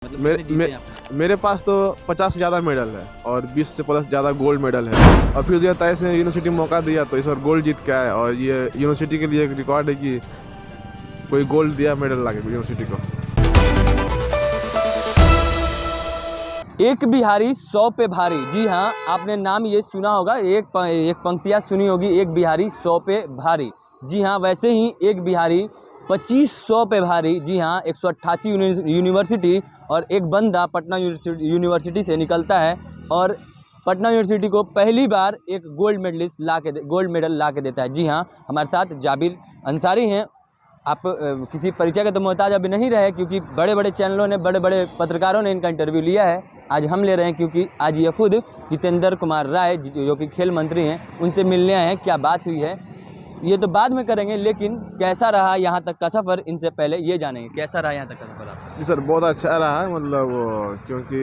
मतलब मे, कितने जीते मे, हैं आपने? मेरे पास तो 50 से ज़्यादा मेडल है और 20 से प्लस ज़्यादा गोल्ड मेडल है। और फिर 2023 में यूनिवर्सिटी मौका दिया तो इस बार गोल्ड जीत के आया और ये यूनिवर्सिटी के लिए एक रिकॉर्ड है कि कोई गोल्ड दिया मेडल ला के यूनिवर्सिटी को। एक बिहारी 100 पे भारी। जी हाँ, आपने नाम ये सुना होगा, एक पंक्तियाँ सुनी होगी, एक बिहारी 100 पे भारी। जी हाँ, वैसे ही एक बिहारी 2500 पे भारी। जी हाँ, 188 यूनिवर्सिटी और एक बंदा पटना यूनिवर्सिटी से निकलता है और पटना यूनिवर्सिटी को पहली बार एक गोल्ड मेडल ला के देता है। जी हाँ, हमारे साथ जाबिर अंसारी हैं। आप किसी परिचय के तो मोहताज अभी नहीं रहे, क्योंकि बड़े बड़े चैनलों ने, बड़े बड़े पत्रकारों ने इनका इंटरव्यू लिया है। आज हम ले रहे हैं, क्योंकि आज ये खुद जितेंद्र कुमार राय जो कि खेल मंत्री हैं, उनसे मिलने आए हैं। क्या बात हुई है ये तो बाद में करेंगे, लेकिन कैसा रहा यहाँ तक का सफ़र, इनसे पहले ये जानेंगे। कैसा रहा यहाँ तक का सफ़र आपका? जी सर, बहुत अच्छा रहा है। मतलब क्योंकि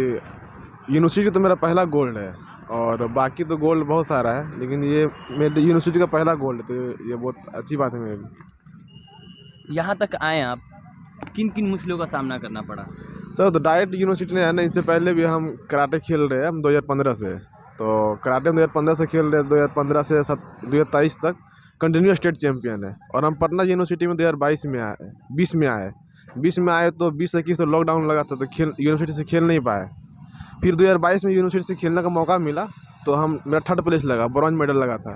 यूनिवर्सिटी तो मेरा पहला गोल्ड है और बाकी तो गोल्ड बहुत सारा है, लेकिन ये मेरे यूनिवर्सिटी का पहला गोल्ड है, तो ये बहुत अच्छी बात है मेरे लिए। यहाँ तक आए आप, किन किन मुश्किलों का सामना करना पड़ा? सर, तो डायरेक्ट यूनिवर्सिटी ने है ना, इससे पहले भी हम कराटे खेल रहे हैं हम 2015 से। तो कराटे हम 2015 से खेल रहे हैं, 2015 से 2023 तक कंटिन्यूस स्टेट चैंपियन है। और हम पटना यूनिवर्सिटी में 2022 में आए, 20 में आए। 20 में आए तो 20-21 तो लॉकडाउन लगा था, तो यूनिवर्सिटी से खेल नहीं पाए। फिर 2022 में यूनिवर्सिटी से खेलने का मौका मिला तो मेरा 3rd प्लेस लगा, ब्रॉन्ज मेडल लगा था।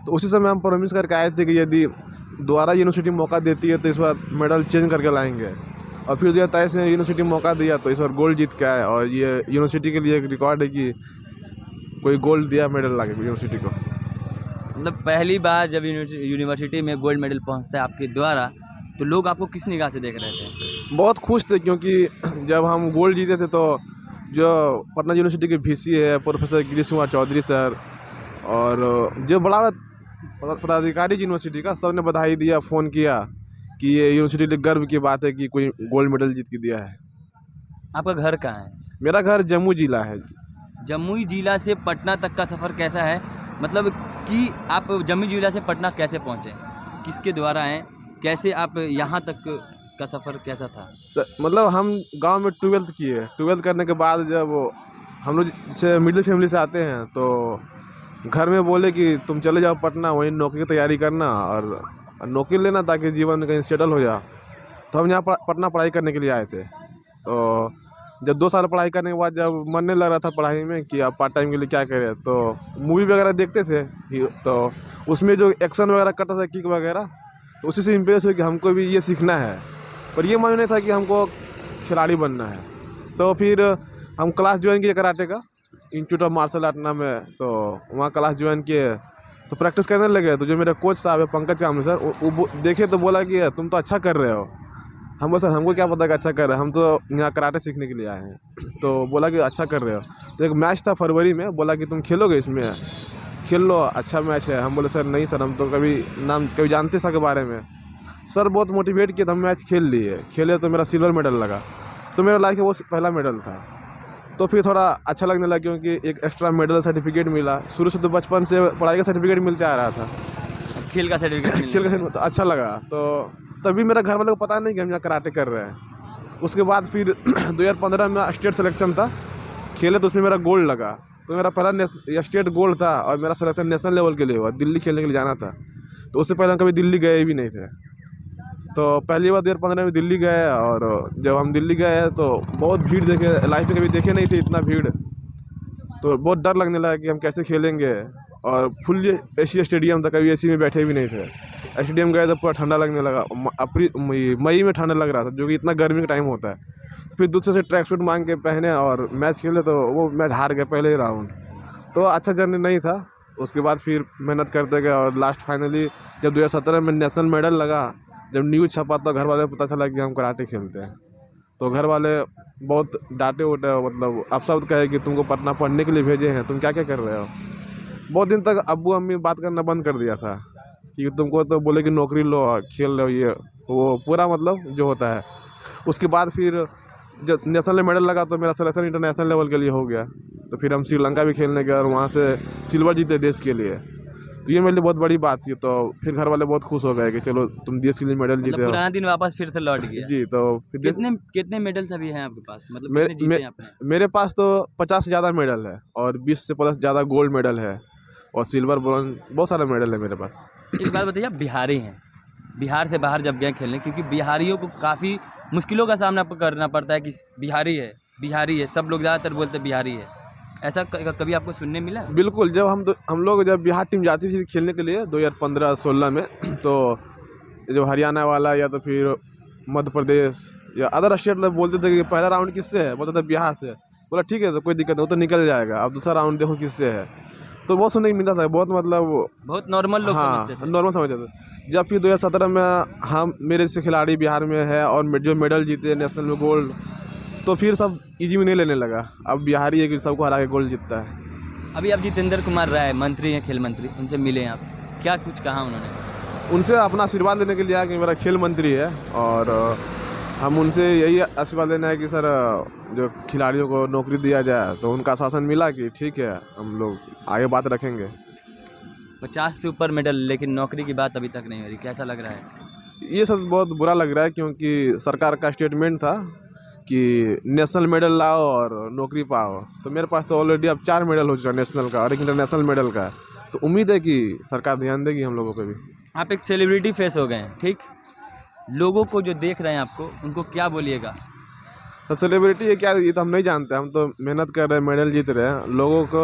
तो उसी समय हम प्रॉमिस करके आए थे कि यदि दोबारा यूनिवर्सिटी मौका देती है तो इस बार मेडल चेंज करके लाएंगे। और फिर 2023 में यूनिवर्सिटी मौका दिया तो इस बार गोल्ड जीत के आए और ये यूनिवर्सिटी के लिए एक रिकॉर्ड है कि कोई गोल्ड दिया मेडल ला के यूनिवर्सिटी को। मतलब पहली बार जब यूनिवर्सिटी में गोल्ड मेडल पहुँचता है आपके द्वारा, तो लोग आपको किस निगाह से देख रहे थे? बहुत खुश थे, क्योंकि जब हम गोल्ड जीते थे तो जो पटना यूनिवर्सिटी के वीसी है प्रोफेसर गिरीश कुमार चौधरी सर और जो बड़ा पदाधिकारी यूनिवर्सिटी का, सब ने बधाई दिया, फ़ोन किया कि ये यूनिवर्सिटी के लिए गर्व की बात है कि कोई गोल्ड मेडल जीत के दिया है। आपका घर कहाँ है? मेरा घर जम्मू जिला है। जमुई जिला से पटना तक का सफ़र कैसा है? मतलब कि आप जमुई जिला से पटना कैसे पहुँचे, किसके द्वारा हैं, कैसे आप यहाँ तक का सफ़र कैसा था? मतलब हम गांव में 12th किए। 12th करने के बाद जब हम लोग जैसे मिडिल फैमिली से आते हैं तो घर में बोले कि तुम चले जाओ पटना, वहीं नौकरी की तैयारी करना और नौकरी लेना ताकि जीवन में कहीं सेटल हो जा। तो हम यहाँ पटना पढ़ाई करने के लिए आए थे। तो जब 2 साल पढ़ाई करने के बाद जब मन नहीं लग रहा था पढ़ाई में कि आप पार्ट टाइम के लिए क्या करें, तो मूवी वगैरह देखते थे। तो उसमें जो एक्शन वगैरह करता था, किक वगैरह, तो उसी से इम्प्रेस हुआ कि हमको भी ये सीखना है। पर ये मालूम नहीं था कि हमको खिलाड़ी बनना है। तो फिर हम क्लास ज्वाइन किए कराटे का, इंस्टीट्यूट ऑफ मार्शल आर्ट नाम है। तो वहाँ क्लास ज्वाइन किए तो प्रैक्टिस करने लगे। तो जो मेरे कोच साहब है पंकज कामले सर, वो देखे तो बोला कि तुम तो अच्छा कर रहे हो। हम बोले सर हमको क्या पता कि अच्छा कर रहे हैं, हम तो यहाँ कराटे सीखने के लिए आए हैं। तो बोला कि अच्छा कर रहे हो। तो एक मैच था फरवरी में, बोला कि तुम खेलोगे, इसमें खेल लो, अच्छा मैच है। हम बोले सर नहीं सर, हम तो कभी जानते सर के बारे में। सर बहुत मोटिवेट किया, तो हम मैच खेले तो मेरा सिल्वर मेडल लगा। तो मेरा लाइफ का वो पहला मेडल था। तो फिर थोड़ा अच्छा लगने लगा, क्योंकि एक एक्स्ट्रा मेडल सर्टिफिकेट मिला। शुरू से तो बचपन से पढ़ाई का सर्टिफिकेट मिलते आ रहा था, खेल का सर्टिफिकेट खेल का तो अच्छा लगा। तो तभी मेरा घर वालों को पता नहीं कि हम यहाँ कराटे कर रहे हैं। उसके बाद फिर 2015 में स्टेट सिलेक्शन था, खेले तो उसमें मेरा गोल्ड लगा। तो मेरा पहला स्टेट गोल्ड था और मेरा सिलेक्शन नेशनल लेवल के लिए हुआ, दिल्ली खेलने के लिए जाना था। तो उससे पहले हम कभी दिल्ली गए भी नहीं थे। तो पहली बार 2015 में दिल्ली गए और जब हम दिल्ली गए तो बहुत भीड़ देखे, लाइफ में कभी देखे नहीं थे इतना भीड़। तो बहुत डर लगने लगा कि हम कैसे खेलेंगे। और फुल एसी स्टेडियम था, कभी एसी में बैठे भी नहीं थे। स्टेडियम गए तो पूरा ठंडा लगने लगा। मई में ठंडा लग रहा था, जो कि इतना गर्मी का टाइम होता है। फिर दूसरे से ट्रैक सूट मांग के पहने और मैच खेले, तो वो मैच हार गए पहले ही राउंड। तो अच्छा जर्नी नहीं था। उसके बाद फिर मेहनत करते गए और लास्ट फाइनली जब 2017 में नेशनल मेडल लगा, जब न्यूज़ छपा तो घर वाले को पता चला कि हम कराटे खेलते हैं। तो घर वाले बहुत डांटे उटे, मतलब आप शब्द कहे कि तुमको पटना पढ़ने के लिए भेजे हैं, तुम क्या क्या कर रहे हो। बहुत दिन तक अब्बू अम्मी बात करना बंद कर दिया था कि तुमको तो बोले कि नौकरी लो, खेल लो, ये वो पूरा मतलब जो होता है। उसके बाद फिर जब नेशनल मेडल लगा तो मेरा सिलेक्शन इंटरनेशनल लेवल के लिए हो गया। तो फिर हम श्रीलंका भी खेलने गए और वहाँ से सिल्वर जीते देश के लिए। तो ये मेरे लिए बहुत बड़ी बात थी। तो फिर घर वाले बहुत खुश हो गए कि चलो तुम देश के लिए मेडल जीते मतलब हो। पुराना दिन वापस फिर से लौट गया। जी, तो फिर कितने कितने मेडल्स अभी हैं आपके पास, मतलब मेरे कितने जीते हैं आपने? मेरे पास तो 50 से ज़्यादा मेडल है और 20 से प्लस ज़्यादा गोल्ड मेडल है और सिल्वर, ब्रॉन्ज, बहुत सारे मेडल है मेरे पास। एक बात बताइए, आप बिहारी हैं, बिहार से बाहर जब गए खेलने, क्योंकि बिहारियों को काफ़ी मुश्किलों का सामना करना पड़ता है कि बिहारी है, सब लोग ज़्यादातर बोलते हैं बिहारी है। ऐसा कभी आपको सुनने मिला? बिल्कुल, जब हम लोग जब बिहार टीम जाती थी खेलने के लिए 2015-16 में तो जो हरियाणा वाला या तो फिर मध्य प्रदेश या अदर स्टेट लोग बोलते थे कि पहला राउंड किससे है, बोलता था बिहार से। बोला ठीक है, तो कोई दिक्कत नहीं, वो तो निकल जाएगा, अब दूसरा राउंड देखो किससे है। तो बहुत सुनने को मिलता था, बहुत मतलब बहुत नॉर्मल लोग हाँ, समझते थे। नॉर्मल समझते थे। जब फिर 2017 में हम मेरे जैसे खिलाड़ी बिहार में है और जो मेडल जीते नेशनल में गोल्ड, तो फिर सब इजी में नहीं लेने लगा। अब बिहारी है कि सबको हरा के गोल्ड जीतता है। अभी आप जितेंद्र कुमार राय मंत्री हैं, खेल मंत्री, उनसे मिले हैं आप, क्या कुछ कहा उन्होंने? उनसे अपना आशीर्वाद लेने के लिए आया कि मेरा खेल मंत्री है और हम उनसे यही आशीर्वाद लेना है कि सर जो खिलाड़ियों को नौकरी दिया जाए। तो उनका आश्वासन मिला कि ठीक है, हम लोग आगे बात रखेंगे। 50 से ऊपर मेडल, लेकिन नौकरी की बात अभी तक नहीं हो रही, कैसा लग रहा है? ये सब बहुत बुरा लग रहा है क्योंकि सरकार का स्टेटमेंट था कि नेशनल मेडल लाओ और नौकरी पाओ। तो मेरे पास तो ऑलरेडी अब 4 मेडल हो चुका है नेशनल का और एक इंटरनेशनल मेडल का। तो उम्मीद है कि सरकार ध्यान देगी हम लोगों को भी। आप एक सेलिब्रिटी फेस हो गए हैं, ठीक, लोगों को जो देख रहे हैं आपको, उनको क्या बोलिएगा? तो सेलिब्रिटी है क्या, ये तो हम नहीं जानते। हम तो मेहनत कर रहे हैं, मेडल जीत रहे हैं। लोगों को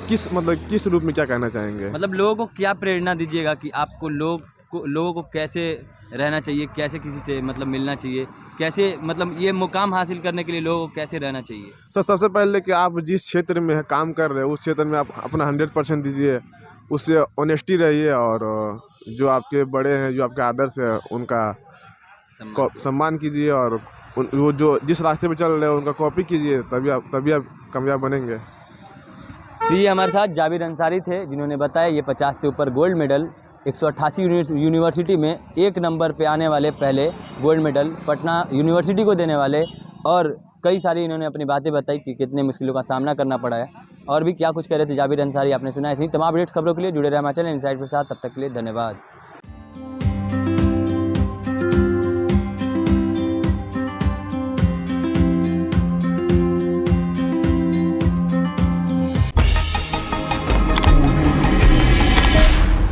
किस रूप में क्या कहना चाहेंगे? मतलब लोगों को क्या प्रेरणा दीजिएगा कि आपको लोगों को कैसे रहना चाहिए, कैसे किसी से मतलब मिलना चाहिए, कैसे मतलब ये मुकाम हासिल करने के लिए लोगों को कैसे रहना चाहिए? सर सबसे पहले कि आप जिस क्षेत्र में काम कर रहे हैं उस क्षेत्र में आप अपना 100% दीजिए, उससे ऑनेस्टी रहिए और जो आपके बड़े हैं, जो आपके आदर्श है, उनका सम्मान कीजिए और वो जो जिस रास्ते पे चल रहे हैं उनका कॉपी कीजिए, तभी आप कामयाब बनेंगे। तो ये हमारे साथ जाबिर अंसारी थे, जिन्होंने बताया ये 50 से ऊपर गोल्ड मेडल 188 यूनिवर्सिटी में 1 नंबर पे आने वाले पहले गोल्ड मेडल पटना यूनिवर्सिटी को देने वाले, और कई सारी इन्होंने अपनी बातें बताई कि कितने मुश्किलों का सामना करना पड़ा है, और भी क्या कुछ कह रहे थे जाबिर अंसारी आपने सुना। ऐसी तमाम अपडेट्स खबरों के लिए जुड़े रहे हमारे चैनल इनसाइड के साथ। तब तक के लिए धन्यवाद।